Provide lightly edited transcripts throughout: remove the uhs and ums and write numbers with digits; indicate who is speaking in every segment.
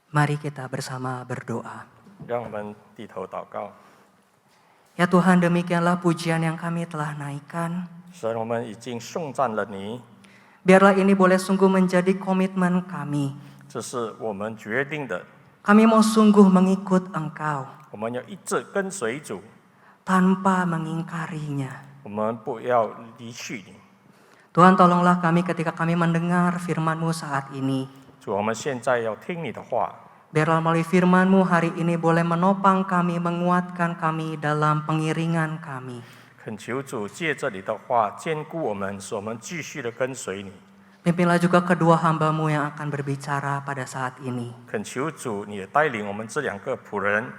Speaker 1: Mari kita bersama berdoa.
Speaker 2: 让我们低头祷告。
Speaker 1: Ya Tuhan, demikianlah pujian yang kami telah naikkan.
Speaker 2: 神，我们已经颂赞了你，
Speaker 1: Biarlah ini boleh sungguh menjadi komitmen kami.
Speaker 2: 这是我们决定的。
Speaker 1: Kami mau sungguh mengikut Engkau
Speaker 2: 我们要一直跟随主，
Speaker 1: tanpa mengingkarinya.
Speaker 2: 我们不要离去你。
Speaker 1: Tuhan, tolonglah kami ketika kami mendengar firman-Mu saat ini.
Speaker 2: 主，我们现在要听你的话，
Speaker 1: Biarlah melalui firman-Mu hari ini boleh menopang kami, menguatkan kami dalam pengiringan kami.
Speaker 2: 恳求主借着你的话坚固我们，使我们继续的跟随你。
Speaker 1: Pimpinlah juga kedua hamba-Mu yang akan berbicara pada saat ini.
Speaker 2: 恳求主，你也带领我们这两个仆人。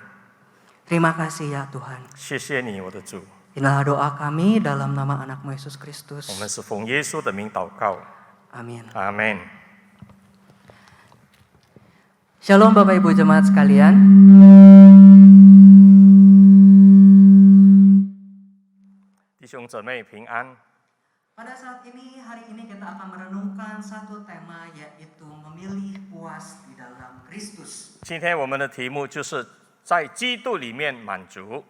Speaker 1: Terima kasih ya Tuhan.
Speaker 2: 谢谢你，我的主。
Speaker 1: Inilah doa kami dalam nama anak-Mu Yesus
Speaker 2: 我
Speaker 1: Kristus.
Speaker 2: 们是奉耶稣的名祷告，
Speaker 1: Amin.
Speaker 2: 阿门。
Speaker 1: Shalom Bapak Ibu Jemaat sekalian.
Speaker 2: 弟兄姊妹平安。
Speaker 1: Pada saat ini, hari ini kita akan merenungkan satu tema, yaitu memilih puas di dalam Kristus.
Speaker 2: 今天我们的题目就是在基督里面满足。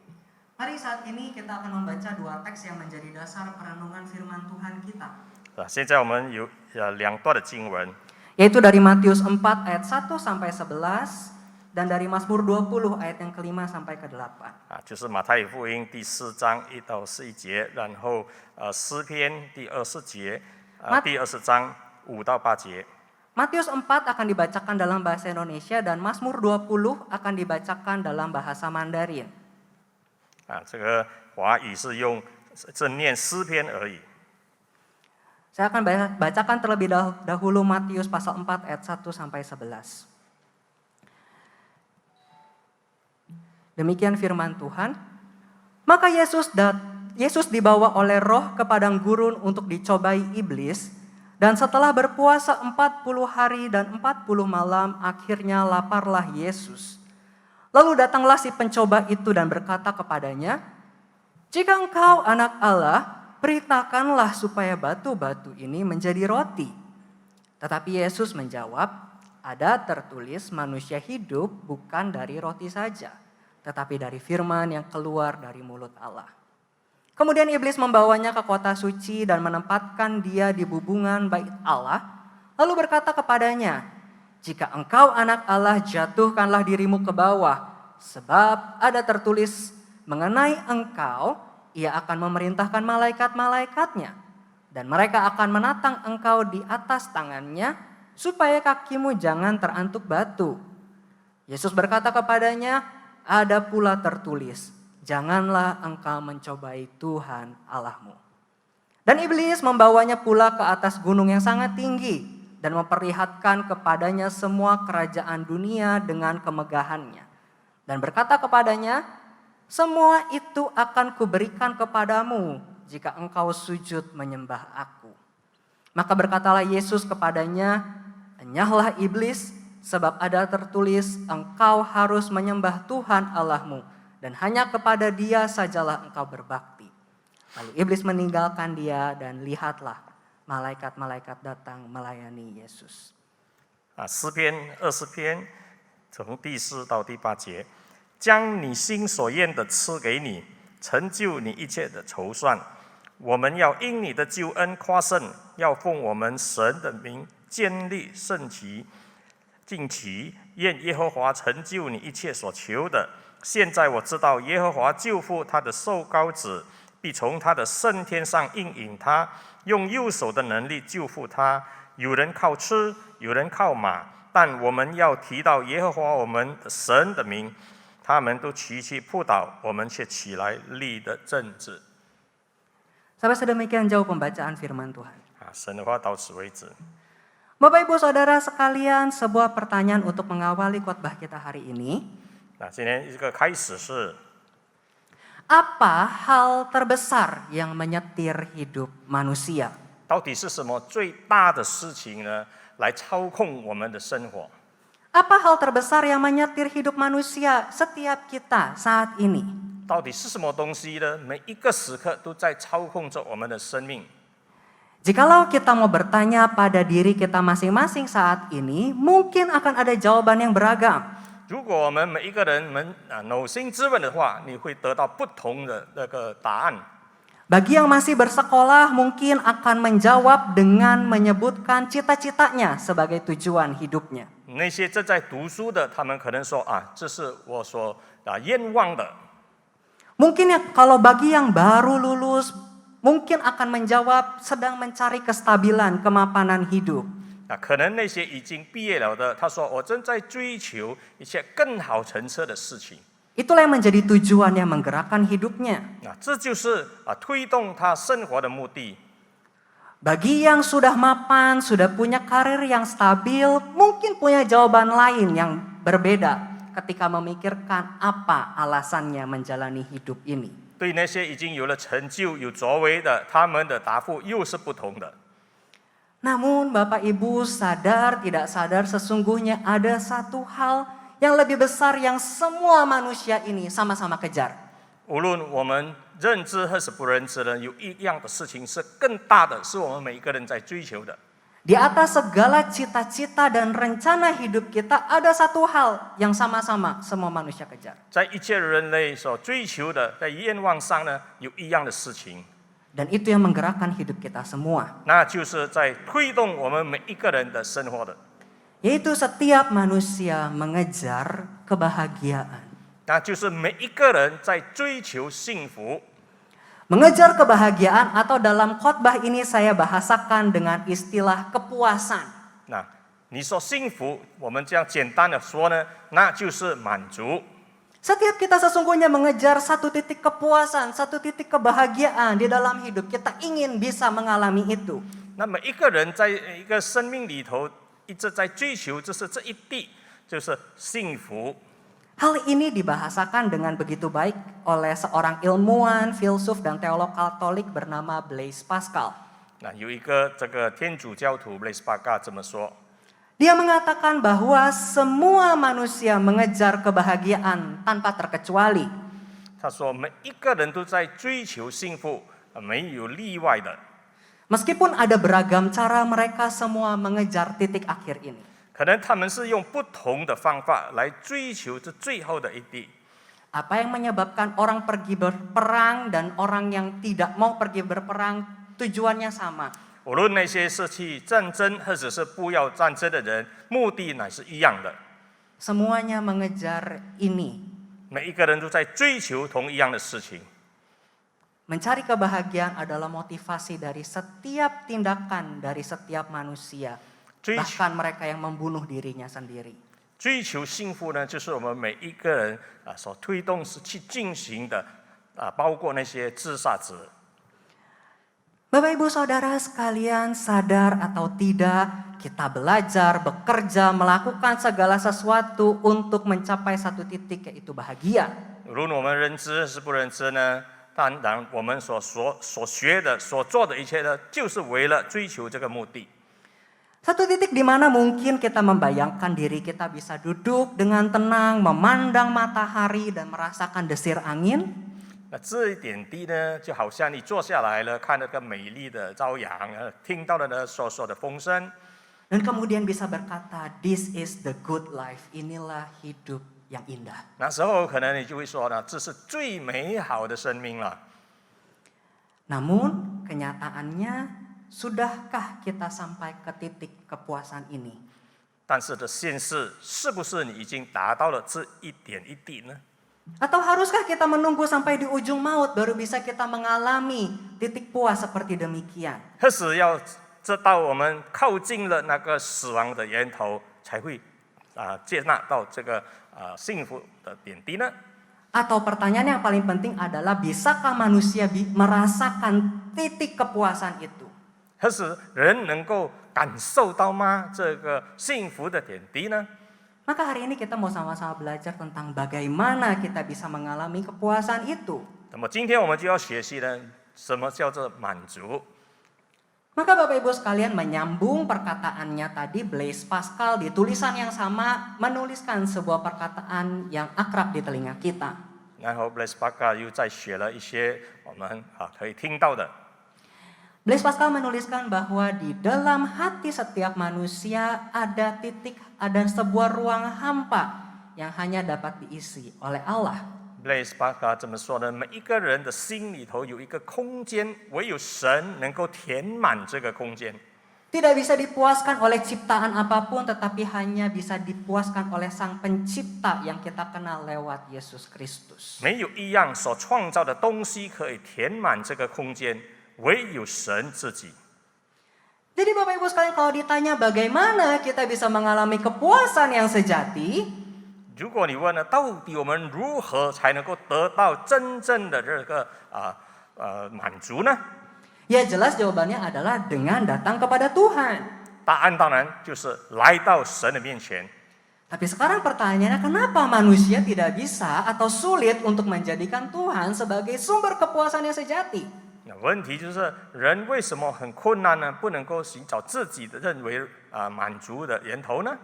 Speaker 1: Mari saat ini kita akan membaca dua teks yang menjadi dasar perenungan firman Tuhan kita.
Speaker 2: 现在我们有两段的经文，
Speaker 1: Yaitu dari Matius 4 ayat 1 sampai 11 dan dari Mazmur 20 ayat yang ke-5 sampai ke-8.
Speaker 2: 就是马太福音第4章1到11节，然后诗篇第20节，第20章5到8节。
Speaker 1: Matius 4 akan dibacakan dalam bahasa Indonesia dan Mazmur 20 akan dibacakan dalam bahasa Mandarin.
Speaker 2: 这个华语是用正念诗篇而已。
Speaker 1: Saya akan bacakan terlebih dahulu Matius pasal 4 ayat 1 sampai 11. Demikian firman Tuhan. Maka Yesus dibawa oleh Roh ke padang gurun untuk dicobai iblis, dan setelah berpuasa 40 hari dan 40 malam, akhirnya laparlah Yesus. Lalu datanglah si pencoba itu dan berkata kepadanya, "Jika engkau anak Allah, perintahkanlah supaya batu-batu ini menjadi roti." Tetapi Yesus menjawab, "Ada tertulis manusia hidup bukan dari roti saja, tetapi dari firman yang keluar dari mulut Allah." Kemudian iblis membawanya ke kota suci dan menempatkan dia di bubungan bait Allah, lalu berkata kepadanya, "Jika engkau anak Allah, jatuhkanlah dirimu ke bawah, sebab ada tertulis mengenai engkau, ia akan memerintahkan malaikat-malaikatnya, dan mereka akan menatang engkau di atas tangannya, supaya kakimu jangan terantuk batu." Yesus berkata kepadanya, "Ada pula tertulis, janganlah engkau mencobai Tuhan Allahmu." Dan iblis membawanya pula ke atas gunung yang sangat tinggi dan memperlihatkan kepadanya semua kerajaan dunia dengan kemegahannya. Dan berkata kepadanya, "Semua itu akan kuberikan kepadamu jika engkau sujud menyembah aku." Maka berkatalah Yesus kepadanya, "Enyahlah iblis, sebab ada tertulis, engkau harus menyembah Tuhan Allahmu, dan hanya kepada Dia sajalah engkau berbakti." Lalu iblis meninggalkan dia dan lihatlah, malaikat-malaikat datang melayani Yesus.
Speaker 2: 诗篇20篇从第4到第8节，将你心所愿的赐给你，成就你一切的筹算。我们要因你的救恩夸胜，要奉我们神的名建立圣旗。近期，愿耶和华成就你一切所求的。现在我知道耶和华救父他的受膏子，必从他的圣天上应允他，用右手的能力救父他。有人靠吃，有人靠马，但我们要提到耶和华我们的神的名，他们都齐齐扑倒，我们却起来立的正直。
Speaker 1: Sampai sedemikian jauh pembacaan firman Tuhan.
Speaker 2: 神的话到此为止。
Speaker 1: Bapak Ibu Saudara sekalian, sebuah pertanyaan untuk mengawali khotbah kita hari ini.
Speaker 2: 今天一个开始是
Speaker 1: Apa hal terbesar yang menyetir hidup manusia?
Speaker 2: 到底是什么最大的事情呢？来操控我们的生活？
Speaker 1: Apa hal terbesar yang menyetir hidup manusia setiap kita saat ini?
Speaker 2: 到底是什么东西呢？每一个时刻都在操控着我们的生命。
Speaker 1: Jikalau kita mau bertanya pada diri kita masing-masing saat ini, mungkin akan ada jawaban yang beragam.
Speaker 2: 如果我们每一个人扪心自问的话，你会得到不同的那个答案。
Speaker 1: Bagi yang masih bersekolah mungkin akan menjawab dengan menyebutkan cita-citanya sebagai tujuan hidupnya.
Speaker 2: 那些正在读书的，他们可能说啊，这是我所愿望的。
Speaker 1: Mungkin ya kalau bagi yang baru lulus, mungkin akan menjawab sedang mencari kestabilan, kemapanan hidup.
Speaker 2: 那可能那些已经毕业了的，他说我正在追求一切更好层次的事情。
Speaker 1: Itulah yang menjadi tujuan yang menggerakkan hidupnya.
Speaker 2: 那这就是推动他生活的目的。
Speaker 1: Bagi yang sudah mapan, sudah punya karir yang stabil, mungkin punya jawaban lain yang berbeda ketika memikirkan apa alasannya menjalani hidup ini.
Speaker 2: 对那些已经有了成就、有作为的，他们的答复又是不同的。
Speaker 1: Namun Bapak Ibu sadar tidak sadar sesungguhnya ada satu hal yang lebih besar yang semua manusia ini sama-sama kejar.
Speaker 2: 无论我们认知还是不认知的，有一样的事情是更大的，是我们每一个人在追求的。
Speaker 1: Di atas segala cita-cita dan rencana hidup kita ada satu hal yang sama-sama semua manusia kejar.
Speaker 2: 在一切人类所追求的，在愿望上呢，有一样的事情，
Speaker 1: Dan itu yang menggerakkan hidup kita semua.
Speaker 2: 那就是在推动我们每一个人的生活的。
Speaker 1: Yaitu setiap manusia mengejar kebahagiaan.
Speaker 2: 那就是每一个人在追求幸福。
Speaker 1: Mengejar kebahagiaan atau dalam khotbah ini saya bahasakan dengan istilah kepuasan.
Speaker 2: 那你说幸福，我们这样简单的说呢，那就是满足。
Speaker 1: Setiap kita sesungguhnya mengejar satu titik kepuasan, satu titik kebahagiaan di dalam hidup. Kita ingin bisa mengalami itu.
Speaker 2: 那每一个人在一个生命里头一直在追求，就是这一地，就是幸福。
Speaker 1: Hal ini dibahasakan dengan begitu baik oleh seorang ilmuwan, filsuf, dan teolog Katolik bernama Blaise Pascal.
Speaker 2: 那有一个这个天主教徒 Blaise Pascal 这么说，
Speaker 1: Dia mengatakan bahwa semua manusia mengejar kebahagiaan tanpa terkecuali.
Speaker 2: 他说每一个人都在追求幸福，没有例外的。
Speaker 1: Meskipun ada beragam cara mereka semua mengejar titik akhir ini.
Speaker 2: 可能他们是用不同的方法来追求这最后的一地。
Speaker 1: Apa yang menyebabkan orang pergi berperang dan orang yang tidak mau pergi berperang tujuannya sama.
Speaker 2: 无论那些是去战争或者是不要战争的人，目的乃是一样的。
Speaker 1: Semuanya mengejar ini.
Speaker 2: 每一个人都在追求同一样的事情。
Speaker 1: Mencari kebahagiaan adalah motivasi dari setiap tindakan dari setiap manusia. Bahkan mereka yang membunuh dirinya sendiri.
Speaker 2: 追求幸福呢，就是我们每一个人所推动是去进行的包括那些自杀者。
Speaker 1: Bapak Ibu Saudara sekalian, sadar atau tidak, kita belajar, bekerja, melakukan segala sesuatu untuk mencapai satu titik yaitu bahagia.
Speaker 2: 无论我们认知是不认知呢，当然我们所学的、所做的一切呢，就是为了追求这个目的。
Speaker 1: Satu titik di mana mungkin kita membayangkan diri kita bisa duduk dengan tenang, memandang matahari dan merasakan desir angin.
Speaker 2: 那这一点滴呢，就好像你坐下来了，看那个美丽的朝阳，听到了呢索索的风声，
Speaker 1: Dan kemudian bisa berkata, this is the good life, inilah hidup yang indah.
Speaker 2: 那时候可能你就会说呢，这是最美好的生命了。
Speaker 1: Namun kenyataannya, sudahkah kita sampai ke titik kepuasan ini?
Speaker 2: 但是的现实是不是你已经达到了这一点一滴呢？
Speaker 1: Atau haruskah kita menunggu sampai di ujung maut baru bisa kita mengalami titik puas seperti demikian?
Speaker 2: 何时要直到我们靠近了那个死亡的源头，才会接纳到这个幸福的点滴呢？
Speaker 1: Atau pertanyaan yang paling penting adalah bisakah manusia merasakan titik kepuasan itu?
Speaker 2: 何时人能够感受到吗？这个幸福的点滴呢？
Speaker 1: Maka hari ini kita mau sama-sama belajar tentang bagaimana kita bisa mengalami kepuasan itu.
Speaker 2: 那么今天我们就要学习呢，什么叫做满足？
Speaker 1: Maka Bapak Ibu sekalian menyambung perkataannya tadi, Blaise Pascal di tulisan yang sama menuliskan sebuah perkataan yang akrab di telinga kita.
Speaker 2: 然后 Blaise Pascal 又再写了一些我们可以听到的。
Speaker 1: Blaise Pascal menuliskan bahwa di dalam hati setiap manusia ada titik, ada sebuah ruang hampa yang hanya dapat diisi oleh Allah.
Speaker 2: Blaise Pascal 怎么说呢？每一个人的心里头有一个空间，唯有神能够填满这个空间。
Speaker 1: Tidak bisa dipuaskan oleh ciptaan apapun, tetapi hanya bisa dipuaskan oleh Sang Pencipta yang kita kenal lewat Yesus Kristus.
Speaker 2: 没有一样所创造的东西可以填满这个空间，唯有神自己。
Speaker 1: Jadi Bapak Ibu sekalian, kalau ditanya bagaimana kita bisa mengalami kepuasan yang sejati,
Speaker 2: 如果你问了，到底我们如何才能够得到真正的这个满足呢？
Speaker 1: ya jelas jawabannya adalah dengan datang kepada Tuhan.
Speaker 2: 答案当然就是来到神的面前。
Speaker 1: Tapi sekarang pertanyaannya, kenapa manusia tidak bisa atau sulit untuk menjadikan Tuhan sebagai sumber kepuasan yang sejati?
Speaker 2: 那问题就是人为什么很困难呢？不能够寻找自己的认为满足的源头呢？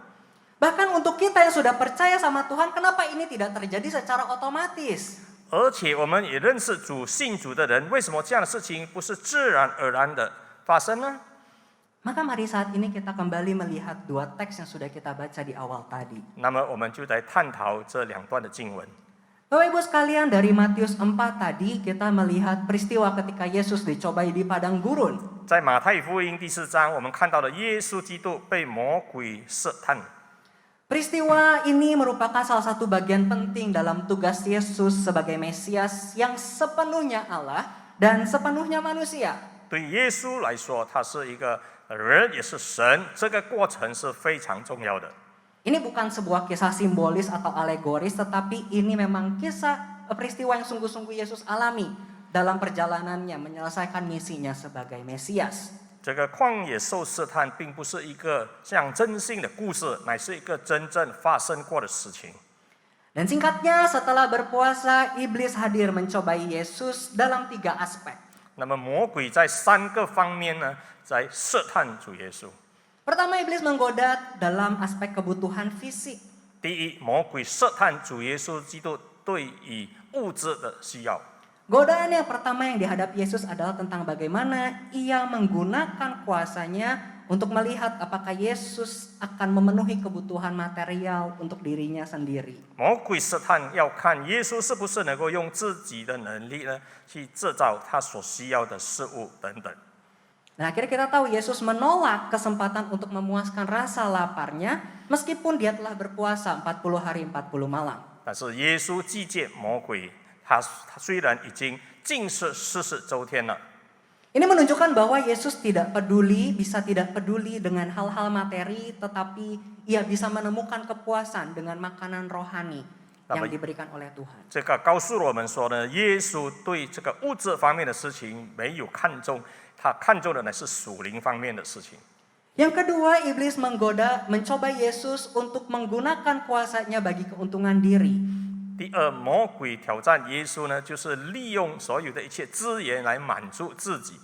Speaker 1: Bahkan untuk kita yang sudah percaya sama Tuhan, kenapa ini tidak terjadi secara otomatis?
Speaker 2: 而且我们也认识主、信主的人，为什么这样的事情不是自然而然的发生呢？
Speaker 1: Maka mari saat ini kita kembali melihat dua teks yang sudah kita baca di awal tadi.
Speaker 2: 那么我们就来探讨这两段的经文。
Speaker 1: Bapak Ibu sekalian, dari Matius 4 tadi kita melihat peristiwa ketika Yesus dicobai di padang gurun.
Speaker 2: 在马太福音第4章，我们看到了耶稣基督被魔鬼试探。
Speaker 1: Peristiwa ini merupakan salah satu bagian penting dalam tugas Yesus sebagai Mesias yang sepenuhnya Allah dan sepenuhnya manusia.
Speaker 2: 对耶稣来说，他是一个人，也是神，这个过程是非常重要的。
Speaker 1: Ini bukan sebuah kisah simbolis atau alegoris, tetapi ini memang kisah peristiwa yang sungguh-sungguh Yesus alami dalam perjalanannya menyelesaikan misinya sebagai Mesias.
Speaker 2: 这个旷野受试探，并不是一个象征性的故事，乃是一个真正发生过的事情。
Speaker 1: Dan singkatnya, setelah berpuasa, iblis hadir mencobai Yesus dalam 3 aspek.
Speaker 2: 那么魔鬼在3个方面呢，在试探主耶稣。
Speaker 1: Pertama, iblis menggoda dalam aspek kebutuhan fisik.
Speaker 2: 第一，魔鬼试探主耶稣基督对于物质的需要。
Speaker 1: Godaan yang pertama yang dihadapi Yesus adalah tentang bagaimana ia menggunakan kuasanya untuk melihat apakah Yesus akan memenuhi kebutuhan material untuk dirinya sendiri.
Speaker 2: 魔鬼试探要看耶稣是不是能够用自己的能力呢，去制造他所需要的事物等等。
Speaker 1: Nah, akhirnya kita tahu Yesus menolak kesempatan untuk memuaskan rasa laparnya meskipun dia telah berpuasa 40 hari 40 malam.
Speaker 2: 但是耶稣拒绝魔鬼，他虽然已经禁食40周天了。
Speaker 1: Ini menunjukkan bahwa Yesus tidak peduli, bisa tidak peduli dengan hal-hal materi, tetapi ia bisa menemukan kepuasan dengan makanan rohani yang diberikan oleh Tuhan.
Speaker 2: 这个告诉我们说呢，耶稣对这个物质方面的事情没有看重，他看重的呢是属灵方面的事情。
Speaker 1: Yang kedua, iblis mencoba Yesus untuk menggunakan kuasanya bagi keuntungan diri.
Speaker 2: 第二，魔鬼挑战耶稣呢，就是利用所有的一切资源来满足自己。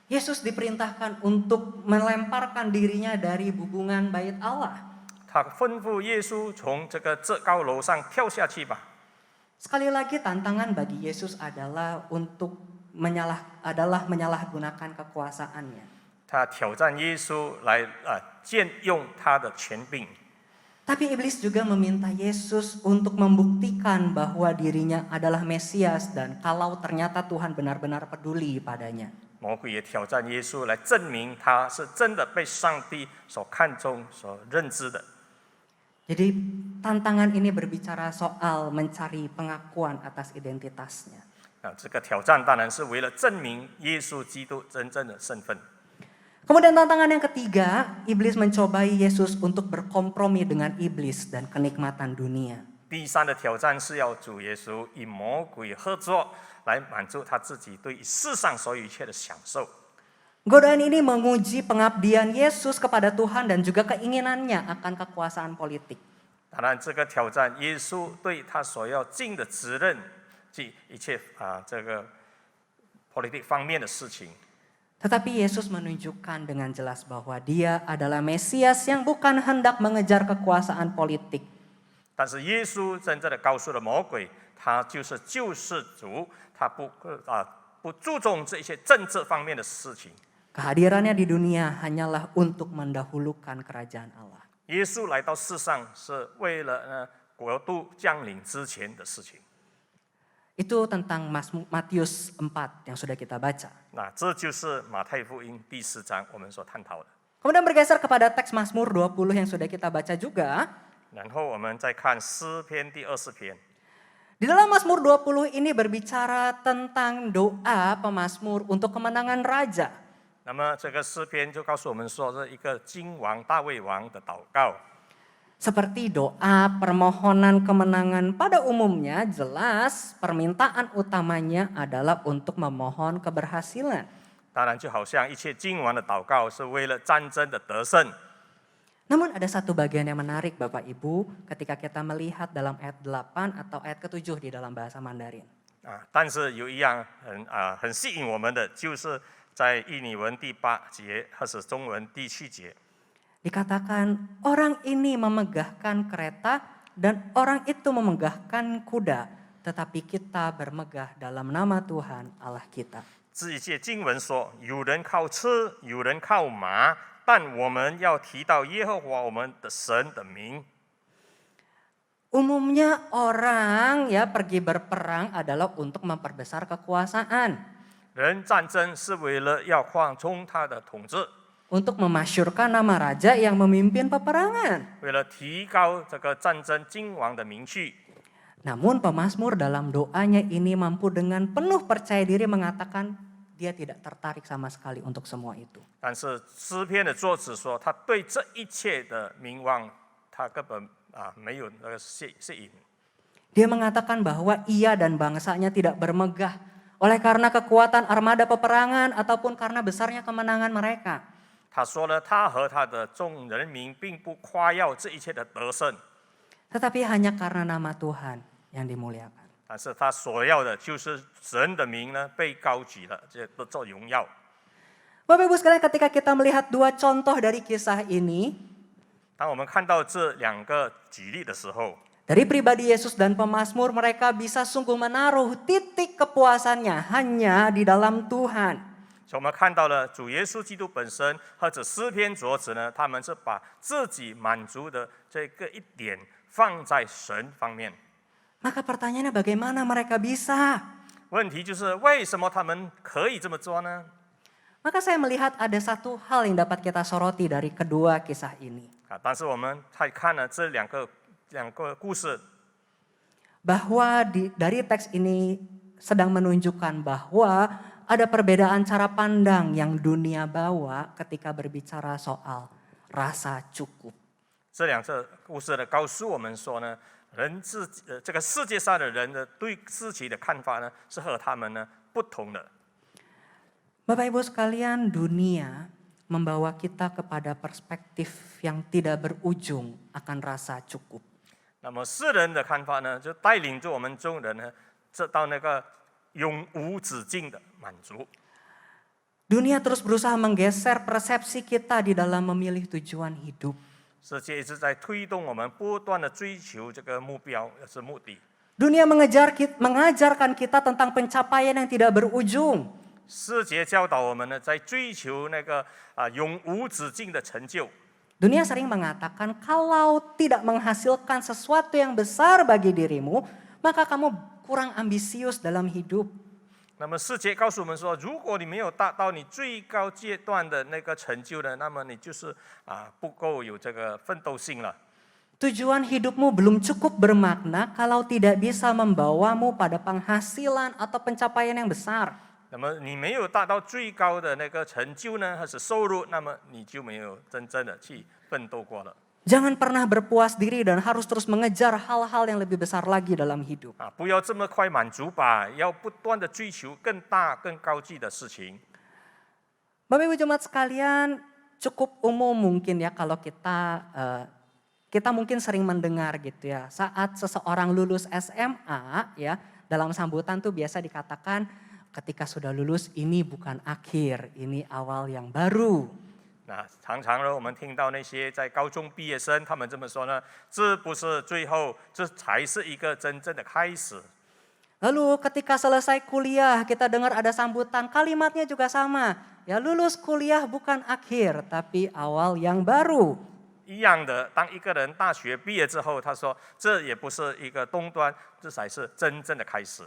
Speaker 1: Yesus diperintahkan untuk melemparkan dirinya dari bubungan bait Allah.
Speaker 2: 他吩咐耶稣从这个至高楼上跳下去吧。
Speaker 1: Sekali lagi tantangan bagi Yesus adalah untuk menyalahgunakan kekuasaannya.
Speaker 2: 他挑战耶稣来借用他的权柄。
Speaker 1: Tapi iblis juga meminta Yesus untuk membuktikan bahwa dirinya adalah Mesias dan kalau ternyata Tuhan benar-benar peduli padanya.
Speaker 2: 魔鬼也挑战耶稣来证明他是真的被上帝所看重、所认知的。
Speaker 1: Jadi tantangan ini berbicara soal mencari pengakuan atas identitasnya.
Speaker 2: 这个挑战当然是为了证明耶稣基督真正的身份。
Speaker 1: Kemudian tantangan yang ketiga, iblis mencobai Yesus untuk berkompromi dengan iblis dan kenikmatan dunia.
Speaker 2: 第三的挑战是要主耶稣与魔鬼合作，来满足他自己对世上所有一切的享受。
Speaker 1: Godaan ini menguji pengabdian Yesus kepada Tuhan dan juga keinginannya akan kekuasaan politik.
Speaker 2: 当然，这个挑战耶稣对他所要尽的责任，及一切这个 politik 方面的事情。
Speaker 1: Tetapi Yesus menunjukkan dengan jelas bahwa dia adalah Mesias yang bukan hendak mengejar kekuasaan politik.
Speaker 2: 但是耶稣真正的告诉了魔鬼，他就是救世主，他不注重这些政治方面的事情。
Speaker 1: Kehadirannya di dunia hanyalah untuk mendahulukan kerajaan Allah.
Speaker 2: 耶稣来到世上是为了国度降临之前的事情。
Speaker 1: Itu tentang Matius 4 yang sudah kita baca.
Speaker 2: 那这就是马太福音第4章我们所探讨的。
Speaker 1: Kemudian bergeser kepada teks Mazmur 20 yang sudah kita baca juga.
Speaker 2: 然后我们再看诗篇第20篇。
Speaker 1: Di dalam Mazmur 20 ini berbicara tentang doa pemazmur untuk kemenangan raja.
Speaker 2: 那么这个诗篇就告诉我们说，这一个君王大卫王的祷告。
Speaker 1: Seperti doa permohonan kemenangan pada umumnya jelas permintaan utamanya adalah untuk memohon keberhasilan.
Speaker 2: 当然，就好像一切君王的祷告是为了战争的得胜。
Speaker 1: Namun ada satu bagian yang menarik Bapak Ibu ketika kita melihat dalam ayat 8 atau ayat ke-7 di dalam bahasa Mandarin.
Speaker 2: 但是有一样很吸引我们的，就是在印尼文第8节，或是中文第7节。
Speaker 1: Dikatakan orang ini memegahkan kereta dan orang itu memegahkan kuda, tetapi kita bermegah dalam nama Tuhan Allah kita.
Speaker 2: 这一节经文说，有人靠车，有人靠马，但我们要提到耶和华我们的神的名。
Speaker 1: Umumnya orang ya pergi berperang adalah untuk memperbesar kekuasaan,
Speaker 2: 人战争是为了要扩充他的统治，
Speaker 1: untuk memasyurkan nama raja yang memimpin peperangan.
Speaker 2: 为了提高这个战争君王的名气。
Speaker 1: Namun pemazmur dalam doanya ini mampu dengan penuh percaya diri mengatakan dia tidak tertarik sama sekali untuk semua itu.
Speaker 2: 但是诗篇的作者说，他对这一切的名望，他根本没有那个吸引。
Speaker 1: Dia mengatakan bahwa ia dan bangsanya tidak bermegah oleh karena kekuatan armada peperangan ataupun karena besarnya kemenangan mereka.
Speaker 2: 他说呢，他和他的众人民并不夸耀这一切的得胜，
Speaker 1: Tetapi hanya karena nama Tuhan yang dimuliakan.
Speaker 2: 但是他所要的就是神的名呢被高举了，这都做荣耀。
Speaker 1: Bapak Ibu sekalian, ketika kita melihat dua contoh dari kisah ini,
Speaker 2: 当我们看到这2个举例的时候，
Speaker 1: dari pribadi Yesus dan pemazmur, mereka bisa sungguh menaruh titik kepuasannya hanya di dalam Tuhan.
Speaker 2: 所以我们看到了主耶稣基督本身或者诗篇作者呢，他们是把自己满足的这个一点放在神方面。
Speaker 1: Maka pertanyaannya bagaimana mereka bisa?
Speaker 2: 问题就是为什么他们可以这么做呢？
Speaker 1: Maka saya melihat ada satu hal yang dapat kita soroti dari kedua kisah ini.
Speaker 2: 但是我们再看了这两个故事，
Speaker 1: Bahwa dari teks ini sedang menunjukkan bahwa ada perbedaan cara pandang yang dunia bawa ketika berbicara soal rasa cukup.
Speaker 2: 这2个故事呢，告诉我们说呢，这个世界上的人的对自己的看法呢，是和他们呢不同的。
Speaker 1: Bapak Ibu sekalian, dunia membawa kita kepada perspektif yang tidak berujung akan rasa cukup.
Speaker 2: 那么世人的看法呢，就带领着我们众人呢，这到那个永无止境的满足。
Speaker 1: Dunia terus berusaha menggeser persepsi kita di dalam memilih tujuan hidup.
Speaker 2: 世界一直在推动我们不断的追求这个目标，是目的。
Speaker 1: Dunia mengajarkan kita tentang pencapaian yang tidak berujung.
Speaker 2: 世界教导我们呢，在追求那个永无止境的成就。
Speaker 1: Dunia sering mengatakan kalau tidak menghasilkan sesuatu yang besar bagi dirimu, maka kamu kurang ambisius dalam hidup.
Speaker 2: 那么世界告诉我们说，如果你没有达到你最高阶段的那个成就呢，那么你就是不够有这个奋斗性了。
Speaker 1: Tujuan hidupmu belum cukup bermakna kalau tidak bisa membawamu pada penghasilan atau pencapaian yang besar.
Speaker 2: 那么你没有达到最高的那个成就呢，还是收入，那么你就没有真正的去奋斗过了。
Speaker 1: Jangan pernah berpuas diri dan harus terus mengejar hal-hal yang lebih besar lagi dalam hidup.
Speaker 2: 不要这么快满足吧，要不断的追求更大、更高级的事情。
Speaker 1: Bapak Ibu Jemaat sekalian, cukup umum mungkin ya kalau kita mungkin sering mendengar gitu ya. Saat seseorang lulus SMA ya, dalam sambutan tuh biasa dikatakan ketika sudah lulus ini bukan akhir, ini awal yang baru.
Speaker 2: 那常常呢，我们听到那些在高中毕业生，他们这么说呢，这不是最后，这才是一个真正的开始。
Speaker 1: Lalu ketika selesai kuliah kita dengar ada sambutan, kalimatnya juga sama. Ya lulus kuliah bukan akhir, tapi awal yang baru.
Speaker 2: 一样的，当一个人大学毕业之后，他说这也不是一个终端，这才是真正的开始。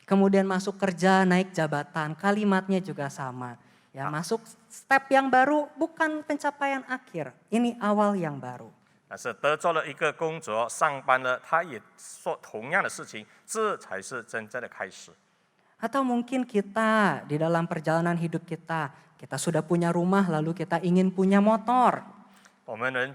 Speaker 1: Kemudian masuk kerja, naik jabatan, kalimatnya juga sama. Ya masuk step yang baru bukan pencapaian akhir, ini awal yang baru.
Speaker 2: 但是得做了一个工作，上班了，他也做同样的事情，这才是真正的开始。
Speaker 1: Atau mungkin kita di dalam perjalanan hidup kita sudah punya rumah lalu kita ingin punya motor.
Speaker 2: 我们人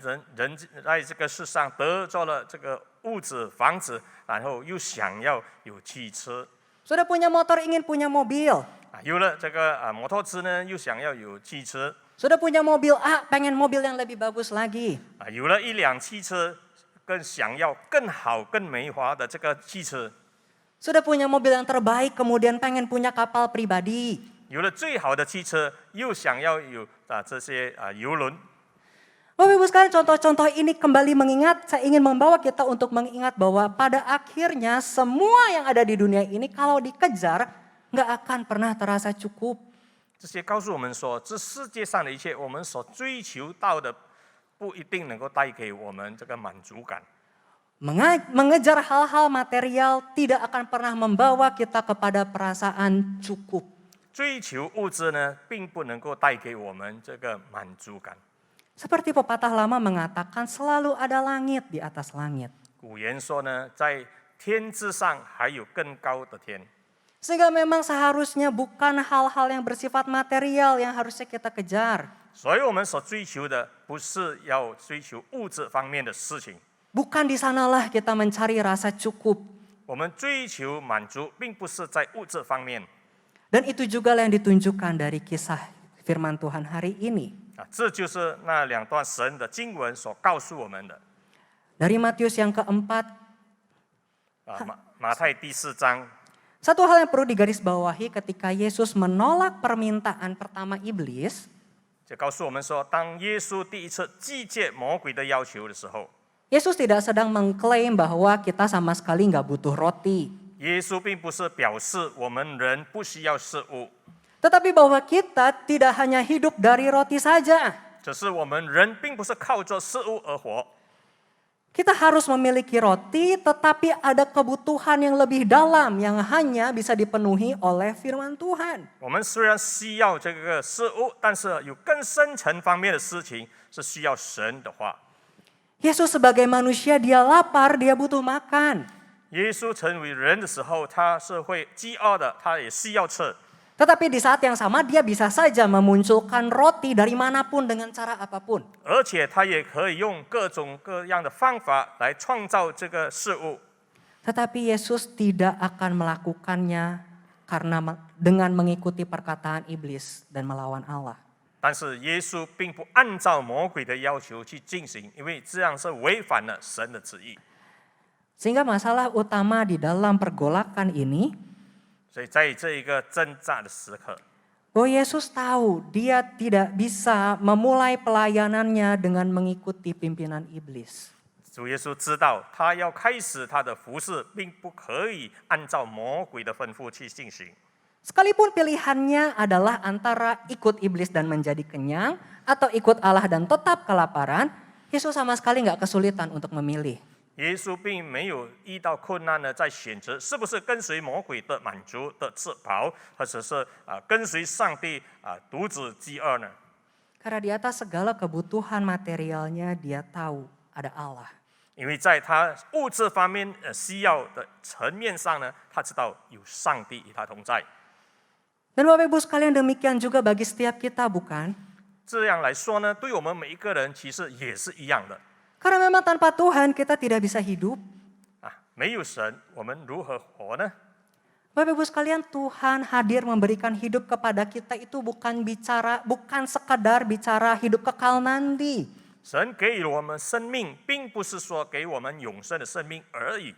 Speaker 2: 在这个世上得做了这个屋子、房子，然后又想要有汽车，
Speaker 1: Sudah punya motor ingin punya mobil.
Speaker 2: 有了这个摩托车呢，又想要有汽车，
Speaker 1: Sudah punya mobil A, pengen mobil yang lebih bagus lagi.
Speaker 2: 有了一辆汽车，更想要更好、更美华的这个汽车，
Speaker 1: Sudah punya mobil yang terbaik, kemudian pengen punya kapal pribadi.
Speaker 2: 有了最好的汽车，又想要有这些游轮。
Speaker 1: Bapak Ibu sekalian, contoh-contoh ini kembali mengingat, saya ingin membawa kita untuk mengingat bahwa pada akhirnya semua yang ada di dunia ini kalau dikejar nggak akan pernah terasa cukup.
Speaker 2: 这些告诉我们说，这世界上的一切，我们所追求到的，不一定能够带给我们这个满足感。
Speaker 1: Mengejar hal-hal material tidak akan pernah membawa kita kepada perasaan cukup.
Speaker 2: 追求物质呢，并不能够带给我们这个满足感。
Speaker 1: Seperti pepatah lama mengatakan selalu ada langit di atas langit.
Speaker 2: 古言说呢，在天之上还有更高的天。
Speaker 1: Sehingga memang seharusnya bukan hal-hal yang bersifat material yang harusnya kita kejar.
Speaker 2: 所以我们所追求的，不是要追求物质方面的事情，
Speaker 1: Bukan di sanalah kita mencari rasa cukup.
Speaker 2: 我们追求满足，并不是在物质方面。
Speaker 1: Dan itu juga yang ditunjukkan dari kisah firman Tuhan hari ini.
Speaker 2: 这就是那两段神的经文所告诉我们的。
Speaker 1: Dari Matius yang keempat,
Speaker 2: 马太第4章，
Speaker 1: satu hal yang perlu digarisbawahi ketika Yesus menolak permintaan pertama iblis,
Speaker 2: 就告诉我们说，当耶稣第一次拒绝魔鬼的要求的时候，
Speaker 1: Yesus tidak sedang mengklaim bahwa kita sama sekali nggak butuh roti.
Speaker 2: 耶稣并不是表示我们人不需要食物，
Speaker 1: Tetapi bahwa kita tidak hanya hidup dari roti saja.
Speaker 2: 只是我们人并不是靠着食物而活。
Speaker 1: Kita harus memiliki roti, tetapi ada kebutuhan yang lebih dalam yang hanya bisa dipenuhi oleh firman Tuhan.
Speaker 2: 我们虽然需要这个食物，但是有更深层方面的事情是需要神的话。
Speaker 1: Yesus sebagai manusia, dia lapar, dia butuh makan.
Speaker 2: 耶稣成为人的时候，他是会饥饿的，他也需要吃。
Speaker 1: Tetapi di saat yang sama dia bisa saja memunculkan roti dari manapun dengan cara apapun.
Speaker 2: 而且他也可以用各种各样的方法来创造这个事物。
Speaker 1: Tetapi Yesus tidak akan melakukannya karena dengan mengikuti perkataan iblis dan melawan Allah.
Speaker 2: 但是耶稣并不按照魔鬼的要求去进行，因为这样是违反了神的旨意。
Speaker 1: Sehingga masalah utama di dalam pergolakan ini,
Speaker 2: 所以在这一个挣扎的时刻，
Speaker 1: bahwa Yesus tahu dia tidak bisa memulai pelayanannya dengan mengikuti pimpinan iblis.
Speaker 2: 主耶稣知道他要开始他的服事，并不可以按照魔鬼的吩咐去进行。
Speaker 1: Sekalipun pilihannya adalah antara ikut iblis dan menjadi kenyang atau ikut Allah dan tetap kelaparan, Yesus sama sekali nggak kesulitan untuk memilih.
Speaker 2: 耶稣并没有遇到困难呢，在选择是不是跟随魔鬼的满足的吃饱，或者是跟随上帝独自饥饿呢？
Speaker 1: Karena di atas segala kebutuhan materialnya dia tahu ada Allah.
Speaker 2: 因为在他物质方面需要的层面上呢，他知道有上帝与他同在。
Speaker 1: Dan Bapak Ibu sekalian demikian juga bagi setiap kita, bukan?
Speaker 2: 这样来说呢，对我们每一个人其实也是一样的。
Speaker 1: Karena memang tanpa Tuhan kita tidak bisa hidup.
Speaker 2: 没有神，我们如何活呢？
Speaker 1: Bapak Ibu sekalian, Tuhan hadir memberikan hidup kepada kita itu bukan sekadar bicara hidup kekal nanti.
Speaker 2: 神给予我们生命，并不是说给我们永生的生命而已，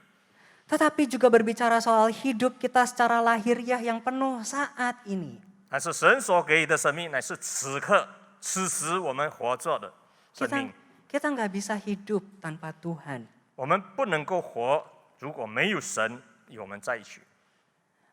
Speaker 1: Tetapi juga berbicara soal hidup kita secara lahiriah yang penuh saat ini.
Speaker 2: 但是神所给予的生命乃是此刻、此时我们活着的生命。
Speaker 1: Kita nggak bisa hidup tanpa Tuhan.
Speaker 2: 我们不能够活，如果没有神与我们在一起。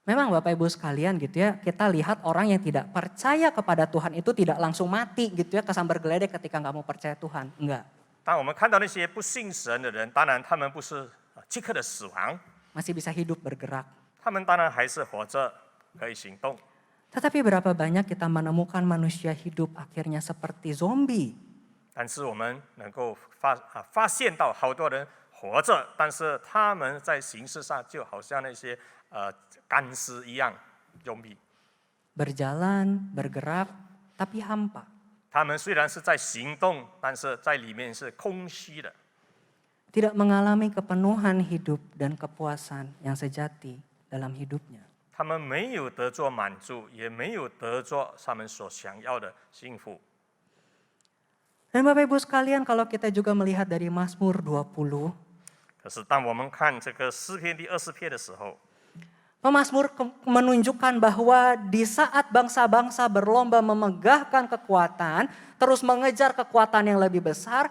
Speaker 1: Memang Bapak Ibu sekalian gitu ya, kita lihat orang yang tidak percaya kepada Tuhan itu tidak langsung mati gitu ya, kesambar geledek ketika nggak mau percaya Tuhan. Enggak,
Speaker 2: 当我们看到那些不信神的人，当然他们不是即刻的死亡，
Speaker 1: masih bisa hidup bergerak.
Speaker 2: 他们当然还是活着，可以行动。
Speaker 1: Tetapi berapa banyak kita menemukan manusia hidup akhirnya seperti zombie.
Speaker 2: 但是我们能够发现到好多人活着，但是他们在形式上就好像那些干尸一样拥蔽。
Speaker 1: Berjalan, bergerak, tapi hampa.
Speaker 2: 他们虽然是在行动，但是在里面是空虚的，
Speaker 1: Tidak mengalami kepenuhan hidup dan kepuasan yang sejati dalam hidupnya.
Speaker 2: 他们没有得着满足，也没有得着他们所想要的幸福。
Speaker 1: Dan Bapak Ibu sekalian, kalau kita juga melihat dari Mazmur 20,
Speaker 2: 可是当我们看这个诗篇第20篇的时候，
Speaker 1: pemazmur menunjukkan bahwa di saat bangsa-bangsa berlomba memegahkan kekuatan, terus mengejar kekuatan yang lebih besar,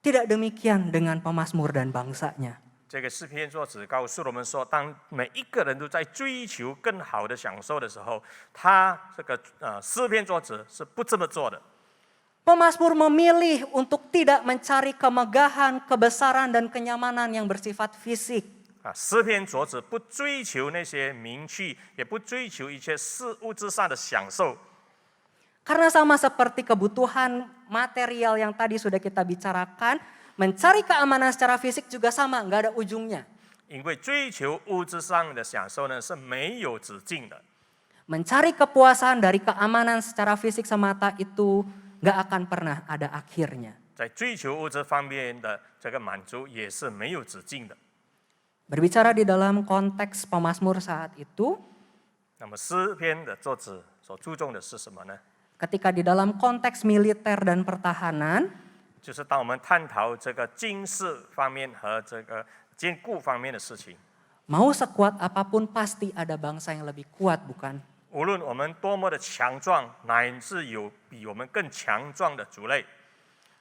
Speaker 1: tidak demikian dengan pemazmur dan bangsanya.
Speaker 2: 这个诗篇作者告诉我们说，当每一个人都在追求更好的享受的时候，他这个诗篇作者是不这么做的。
Speaker 1: Pemazmur memilih untuk tidak mencari kemegahan, kebesaran, dan kenyamanan yang bersifat fisik.
Speaker 2: 诗篇作者不追求那些名气，也不追求一切物质上的享受，
Speaker 1: Karena sama seperti kebutuhan material yang tadi sudah kita bicarakan, mencari keamanan secara fisik juga sama, nggak ada ujungnya.
Speaker 2: 因为追求物质上的享受呢是没有止境的。
Speaker 1: Mencari kepuasan dari keamanan secara fisik semata itu nggak akan pernah ada akhirnya.
Speaker 2: 在追求物质方面的这个满足也是没有止境的。
Speaker 1: Berbicara di dalam konteks pemazmur saat itu,
Speaker 2: 那么诗篇的作者所注重的是什么呢？
Speaker 1: ketika di dalam konteks militer dan pertahanan,
Speaker 2: 就是当我们探讨这个军事方面和这个兼顾方面的事情，
Speaker 1: mau sekuat apapun pasti ada bangsa yang lebih kuat, bukan?
Speaker 2: 无论我们多么的强壮，乃至有比我们更强壮的族类，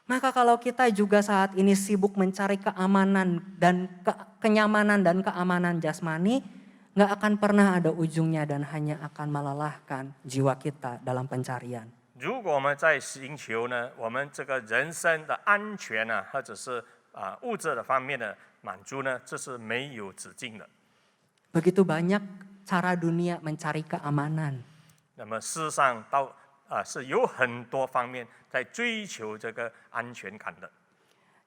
Speaker 1: Maka kalau kita juga saat ini sibuk mencari keamanan dan kenyamanan dan keamanan jasmani, nggak akan pernah ada ujungnya dan hanya akan melelahkan jiwa kita dalam pencarian.
Speaker 2: 如果我们在寻求呢，我们这个人生的安全呢，或者是物质的方面的满足呢，这是没有止境的。
Speaker 1: Begitu banyak cara dunia mencari keamanan.
Speaker 2: 那么事实上是有很多方面在追求这个安全感的。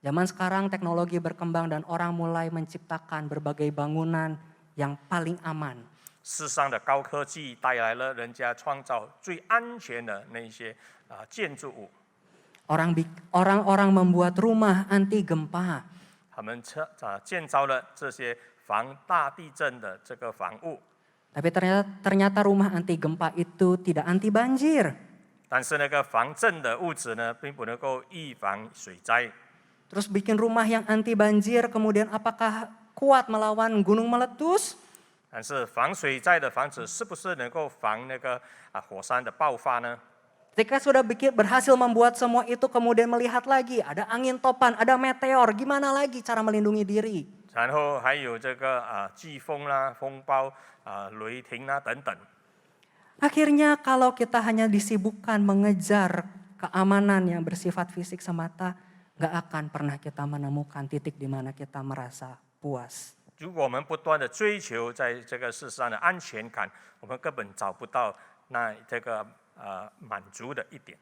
Speaker 1: Zaman sekarang teknologi berkembang dan orang mulai menciptakan berbagai bangunan yang paling aman.
Speaker 2: 世上的高科技带来了人家创造最安全的那些建筑物，
Speaker 1: Orang-orang membuat rumah anti gempa.
Speaker 2: 他们建造了这些防大地震的这个房屋，
Speaker 1: Tapi ternyata rumah anti gempa itu tidak anti banjir.
Speaker 2: 但是那个防震的物质呢，并不能够预防水灾。
Speaker 1: Terus bikin rumah yang anti banjir, kemudian apakah kuat melawan gunung meletus?
Speaker 2: 但是防水灾的房子是不是能够防那个火山的爆发呢？
Speaker 1: Ketika sudah berhasil membuat semua itu, kemudian melihat lagi ada angin topan, ada meteor, gimana lagi cara melindungi diri?
Speaker 2: 然后还有这个飓风啦、风暴雷霆啦等等。
Speaker 1: Akhirnya kalau kita hanya disibukkan mengejar keamanan yang bersifat fisik semata, nggak akan pernah kita menemukan titik di mana kita merasa puas.
Speaker 2: 如果我们不断的追求在这个世上的安全感，我们根本找不到这个满足的一点。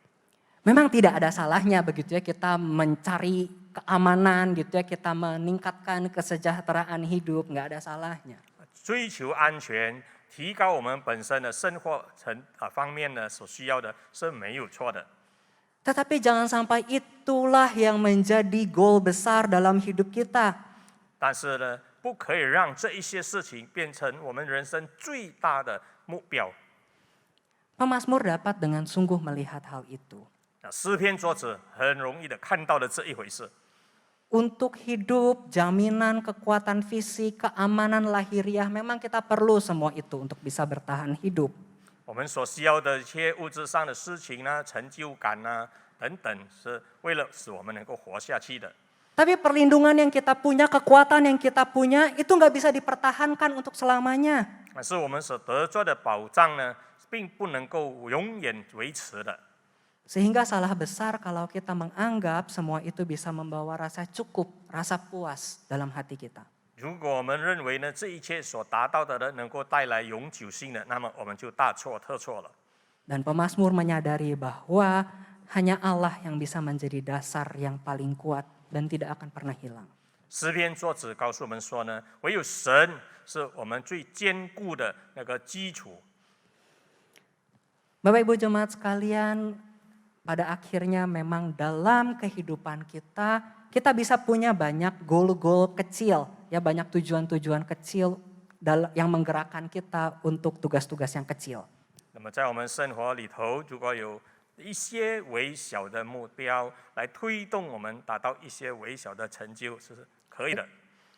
Speaker 1: Memang tidak ada salahnya begitu ya kita mencari keamanan gitu ya, kita meningkatkan kesejahteraan hidup, nggak ada salahnya.
Speaker 2: 追求安全，提高我们本身的生活方面呢所需要的是没有错的。
Speaker 1: Tetapi jangan sampai itulah yang menjadi goal besar dalam hidup kita.
Speaker 2: 但是呢，不可以让这一些事情变成我们人生最大的目标。
Speaker 1: Pemazmur dapat dengan sungguh melihat hal itu.
Speaker 2: 诗篇作者很容易的看到了这一回事。
Speaker 1: Untuk hidup, jaminan kekuatan fisik, keamanan lahiriah, memang kita perlu semua itu untuk bisa bertahan hidup.
Speaker 2: 我们所需要的一些物质上的事情呢、成就感啊等等，是为了使我们能够活下去的。
Speaker 1: Tapi perlindungan yang kita punya, kekuatan yang kita punya, itu nggak bisa dipertahankan untuk selamanya.
Speaker 2: 但是我们所得着的保障呢，并不能够永远维持的。
Speaker 1: Sehingga salah besar kalau kita menganggap semua itu bisa membawa rasa cukup, rasa puas dalam hati kita.
Speaker 2: 如果我们认为呢，这一切所达到的能够带来永久性的，那么我们就大错特错了。
Speaker 1: Dan pemazmur menyadari bahwa hanya Allah yang bisa menjadi dasar yang paling kuat dan tidak akan pernah hilang.
Speaker 2: 诗篇作者告诉我们说呢，唯有神是我们最坚固的那个基础。
Speaker 1: Bapak Ibu jemaat sekalian, pada akhirnya memang dalam kehidupan kita, kita bisa punya banyak goal-goal kecil, ya banyak tujuan-tujuan kecil yang menggerakkan kita untuk tugas-tugas yang kecil.
Speaker 2: 那么在我们生活里头，如果有一些微小的目标来推动我们达到一些微小的成就，是可以的。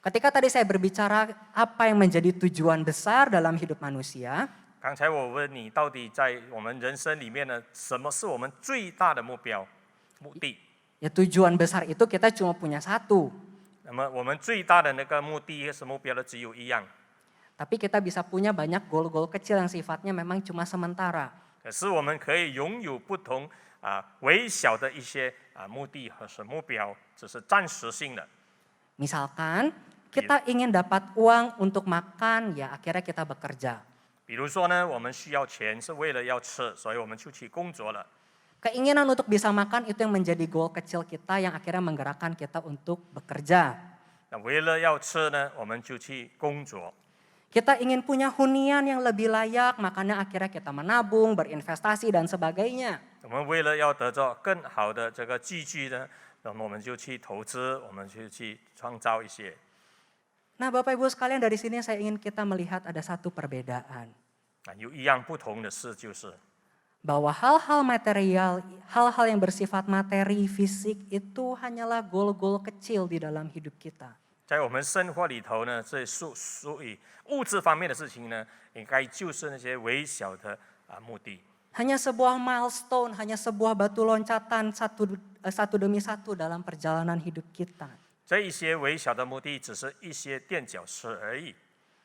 Speaker 1: Ketika tadi saya berbicara apa yang menjadi tujuan besar dalam hidup manusia,
Speaker 2: 刚才我问你，到底在我们人生里面呢，什么是我们最大的目标、目的？
Speaker 1: ya tujuan besar itu kita cuma punya satu.
Speaker 2: 那么我们最大的那个目的是目标的只有一样，
Speaker 1: Tapi kita bisa punya banyak goal-goal kecil yang sifatnya memang cuma sementara.
Speaker 2: 可是我们可以拥有不同微小的一些目的和是目标，只是暂时性的。
Speaker 1: Misalkan kita ingin dapat uang untuk makan, ya akhirnya kita bekerja.
Speaker 2: 比如说呢，我们需要钱是为了要吃，所以我们就去工作了。
Speaker 1: Keinginan untuk bisa makan itu yang menjadi goal kecil kita yang akhirnya menggerakkan kita untuk bekerja.
Speaker 2: 那为了要吃呢，我们就去工作。
Speaker 1: Kita ingin punya hunian yang lebih layak, makanya akhirnya kita menabung, berinvestasi dan sebagainya.
Speaker 2: 我们为了要得到更好的这个寄居呢，那么我们就去投资，我们就去创造一些。
Speaker 1: Nah Bapak Ibu sekalian, dari sini saya ingin kita melihat ada satu perbedaan.
Speaker 2: 有一样不同的事就是，
Speaker 1: Bahwa hal-hal material, hal-hal yang bersifat materi, fisik itu hanyalah goal-goal kecil di dalam hidup kita.
Speaker 2: 在我们生活里头呢，这属于物质方面的事情呢，应该就是那些微小的目的。
Speaker 1: Hanya sebuah milestone, hanya sebuah batu loncatan satu demi satu dalam perjalanan hidup kita.
Speaker 2: 这一些微小的目的，只是一些垫脚石而已。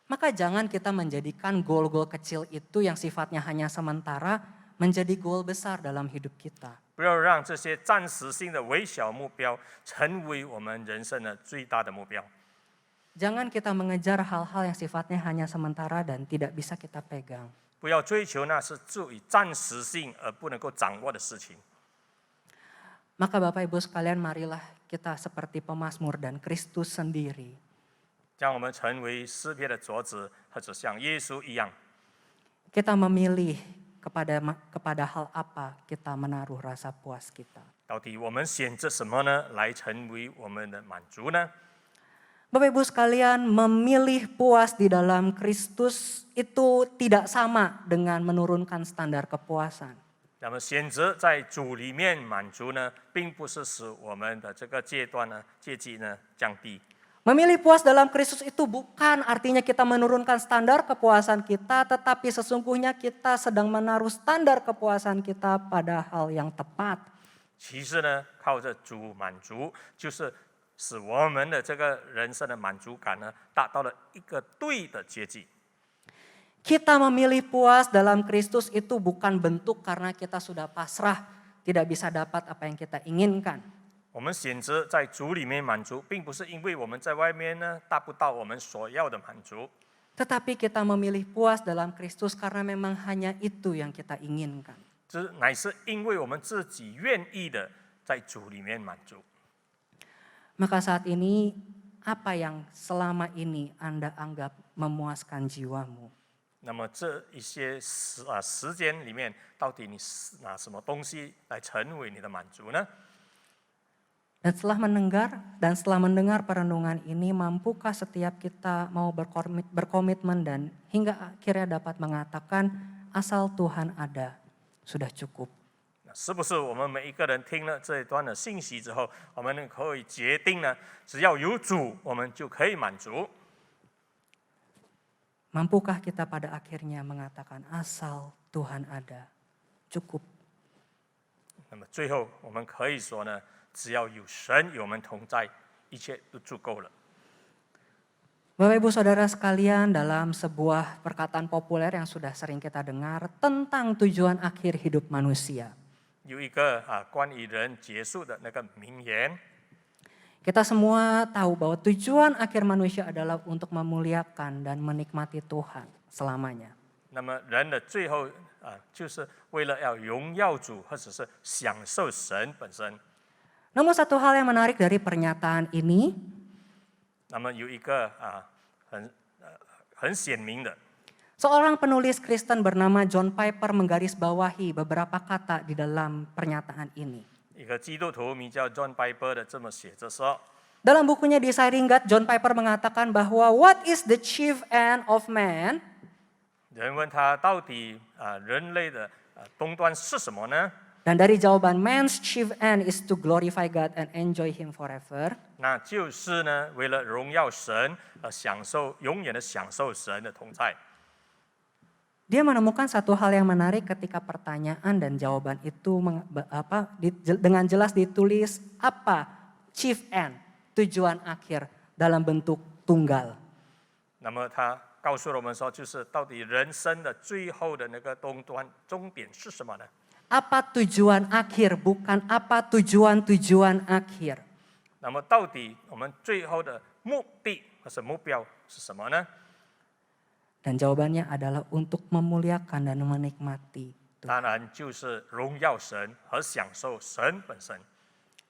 Speaker 1: Maka jangan kita menjadikan goal-goal kecil itu yang sifatnya hanya sementara menjadi goal besar dalam hidup kita.
Speaker 2: 不要让这些暂时性的微小目标成为我们人生的最大的目标。
Speaker 1: Jangan kita mengejar hal-hal yang sifatnya hanya sementara dan tidak bisa kita pegang.
Speaker 2: 不要追求那是属于暂时性而不能够掌握的事情。
Speaker 1: Maka Bapak Ibu sekalian, marilah kita seperti pemazmur dan Kristus sendiri.
Speaker 2: 将我们成为诗篇的作者，或者像耶稣一样，
Speaker 1: Kita memilih kepada hal apa kita menaruh rasa puas kita.
Speaker 2: 到底我们选择什么呢？来成为我们的满足呢？
Speaker 1: Bapak Ibu sekalian, memilih puas di dalam Kristus itu tidak sama dengan menurunkan standar kepuasan.
Speaker 2: 那么选择在主里面满足呢，并不是使我们的这个阶级呢降低。
Speaker 1: Memilih puas dalam Kristus itu bukan artinya kita menurunkan standar kepuasan kita, tetapi sesungguhnya kita sedang menaruh standar kepuasan kita pada hal yang tepat.
Speaker 2: 其实呢，靠着主满足，就是使我们的这个人生的满足感呢，达到了一个对的阶级。
Speaker 1: Kita memilih puas dalam Kristus itu bukan bentuk karena kita sudah pasrah, tidak bisa dapat apa yang kita inginkan.
Speaker 2: 我们选择在主里面满足，并不是因为我们在外面呢达不到我们所要的满足，
Speaker 1: Tetapi kita memilih puas dalam Kristus karena memang hanya itu yang kita inginkan.
Speaker 2: 这乃是因为我们自己愿意的在主里面满足。
Speaker 1: Maka saat ini, apa yang selama ini Anda anggap memuaskan jiwamu?
Speaker 2: 那么这一些时间里面，到底你拿什么东西来成为你的满足呢？
Speaker 1: Dan setelah mendengar perenungan ini, mampukah setiap kita mau berkomitmen dan hingga akhirnya dapat mengatakan asal Tuhan ada, sudah cukup.
Speaker 2: 是不是我们每一个人听了这一段的信息之后，我们可以决定呢？只要有主，我们就可以满足。
Speaker 1: Mampukah kita pada akhirnya mengatakan asal Tuhan ada, cukup.
Speaker 2: 那么最后我们可以说呢，只要有神与我们同在，一切都足够了。
Speaker 1: Bapak Ibu Saudara sekalian, dalam sebuah perkataan populer yang sudah sering kita dengar tentang tujuan akhir hidup manusia.
Speaker 2: 有一个关于人结束的那个名言，
Speaker 1: Kita semua tahu bahwa tujuan akhir manusia adalah untuk memuliakan dan menikmati Tuhan selamanya.
Speaker 2: 那么人的最后就是为了要荣耀主，或者是享受神本身。
Speaker 1: Namun satu hal yang menarik dari pernyataan ini,
Speaker 2: 那么有一个很显明的，
Speaker 1: seorang penulis Kristen bernama John Piper menggarisbawahi beberapa kata di dalam pernyataan ini.
Speaker 2: 一个基督徒名叫 John Piper 的这么写着说，
Speaker 1: Dalam bukunya Desiring God, John Piper mengatakan bahwa what is the chief end of man?
Speaker 2: 人问他到底人类的终端是什么呢？
Speaker 1: Dan dari jawaban man's chief end is to glorify God and enjoy Him forever.
Speaker 2: 那就是呢，为了荣耀神而永远的享受神的同在。
Speaker 1: Dia menemukan satu hal yang menarik ketika pertanyaan dan jawaban itu dengan jelas ditulis apa chief end, tujuan akhir dalam bentuk tunggal.
Speaker 2: 那么他告诉了我们说，就是到底人生的最后的那个终点是什么呢？
Speaker 1: Apa tujuan akhir, bukan apa tujuan-tujuan akhir.
Speaker 2: 那么到底我们最后的目的或是目标是什么呢？
Speaker 1: Dan jawabannya adalah untuk memuliakan dan menikmati.
Speaker 2: 当然就是荣耀神和享受神本身。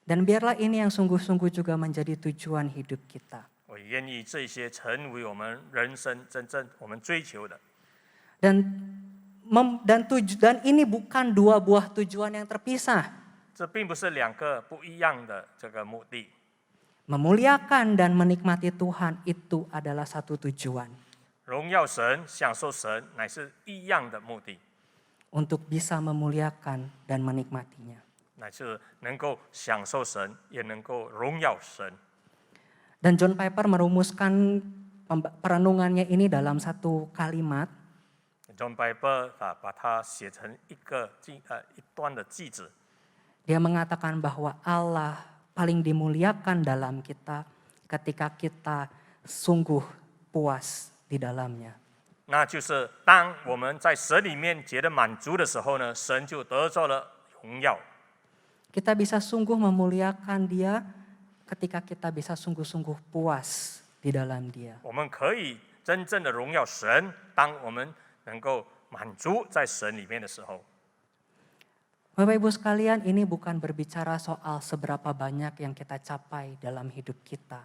Speaker 1: Dan biarlah ini yang sungguh-sungguh juga menjadi tujuan hidup kita.
Speaker 2: 我愿意这些成为我们人生真正我们追求的。
Speaker 1: Dan ini bukan dua buah tujuan yang terpisah.
Speaker 2: 这并不是两个不一样的这个目的。
Speaker 1: Memuliakan dan menikmati Tuhan itu adalah satu tujuan.
Speaker 2: 荣耀神、享受神乃是一样的目的，
Speaker 1: Untuk bisa memuliakan dan menikmatinya.
Speaker 2: 乃是能够享受神，也能够荣耀神。
Speaker 1: Dan John Piper merumuskan perenungannya ini dalam satu kalimat.
Speaker 2: John Piper 把它写成一段的句子。
Speaker 1: Dia mengatakan bahwa Allah paling dimuliakan dalam kita ketika kita sungguh puas di dalamnya.
Speaker 2: 那就是当我们在神里面觉得满足的时候呢，神就得着了荣耀。
Speaker 1: Kita bisa sungguh memuliakan Dia ketika kita bisa sungguh-sungguh puas di dalam Dia.
Speaker 2: 我们可以真正的荣耀神，当我们能够满足在神里面的时候。
Speaker 1: Bapak Ibu sekalian, ini bukan berbicara soal seberapa banyak yang kita capai dalam hidup kita.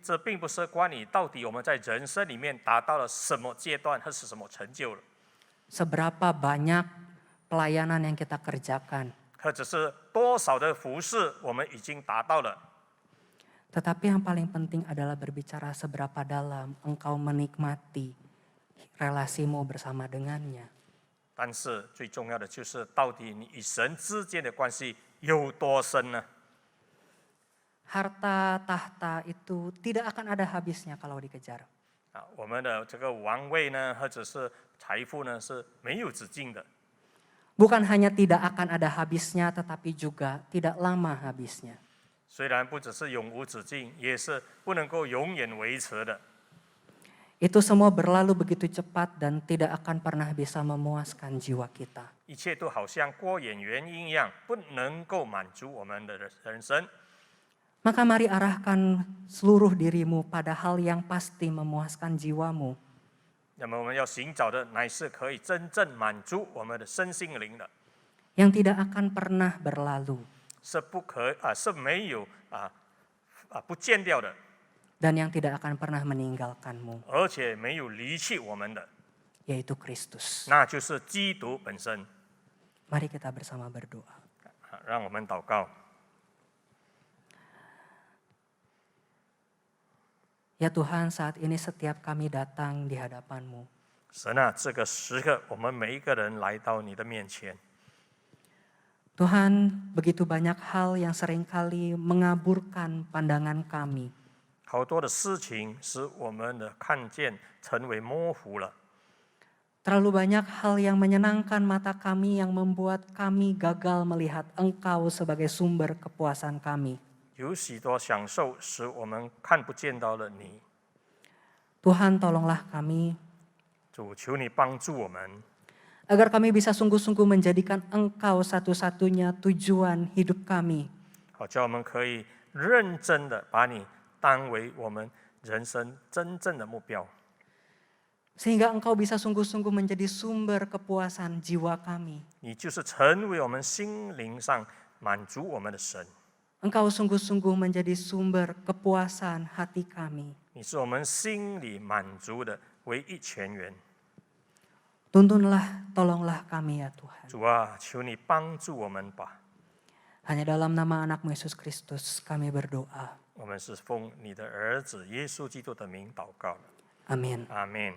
Speaker 2: 这并不是关于到底我们在人生里面达到了什么阶段或是什么成就了，
Speaker 1: Seberapa banyak pelayanan yang kita kerjakan.
Speaker 2: 或者是多少的服事我们已经达到了。
Speaker 1: Tetapi yang paling penting adalah berbicara seberapa dalam engkau menikmati relasimu bersama dengannya.
Speaker 2: 但是最重要的就是到底你与神之间的关系有多深呢？
Speaker 1: Harta tahta itu tidak akan ada habisnya kalau dikejar.
Speaker 2: 我们的这个王位呢，或者是财富呢，是没有止境的。
Speaker 1: Bukan hanya tidak akan ada habisnya, tetapi juga tidak lama habisnya.
Speaker 2: 虽然不只是永无止境，也是不能够永远维持的。
Speaker 1: Itu semua berlalu begitu cepat dan tidak akan pernah bisa memuaskan jiwa kita.
Speaker 2: 一切都好像过眼云烟一样，不能够满足我们的人生。
Speaker 1: Maka mari arahkan seluruh dirimu pada hal yang pasti memuaskan jiwamu.
Speaker 2: 那么我们要寻找的乃是可以真正满足我们的身心灵的，
Speaker 1: Yang tidak akan pernah berlalu.
Speaker 2: 是没有不见掉的，
Speaker 1: Dan yang tidak akan pernah meninggalkanmu.
Speaker 2: 而且没有离弃我们的，
Speaker 1: Yaitu Kristus.
Speaker 2: 那就是基督本身。
Speaker 1: Mari kita bersama berdoa.
Speaker 2: 让我们祷告。
Speaker 1: Ya Tuhan, saat ini setiap kami datang di hadapan-Mu.
Speaker 2: 神啊，这个时刻，我们每一个人来到你的面前，
Speaker 1: Tuhan, begitu banyak hal yang seringkali mengaburkan pandangan kami.
Speaker 2: 好多的事情使我们的看见成为模糊了。
Speaker 1: Terlalu banyak hal yang menyenangkan mata kami yang membuat kami gagal melihat Engkau sebagai sumber kepuasan kami.
Speaker 2: 有许多享受使我们看不见到了你。
Speaker 1: Tuhan, tolonglah kami
Speaker 2: 主，求你帮助我们，
Speaker 1: agar kami bisa sungguh-sungguh menjadikan Engkau satu-satunya tujuan hidup kami.
Speaker 2: 好叫我们可以认真的把你当为我们人生真正的目标，
Speaker 1: Sehingga Engkau bisa sungguh-sungguh menjadi sumber kepuasan jiwa kami.
Speaker 2: 你就是成为我们心灵上满足我们的神，
Speaker 1: Engkau sungguh-sungguh menjadi sumber kepuasan hati kami.
Speaker 2: 你是我们心里满足的唯一泉源。
Speaker 1: Tuntunlah, tolonglah kami ya Tuhan.
Speaker 2: 主啊，求你帮助我们吧。
Speaker 1: Hanya dalam nama anak-Mu Yesus Kristus kami berdoa.
Speaker 2: 我们是奉你的儿子耶稣基督的名祷告的，
Speaker 1: Amin.
Speaker 2: 阿门。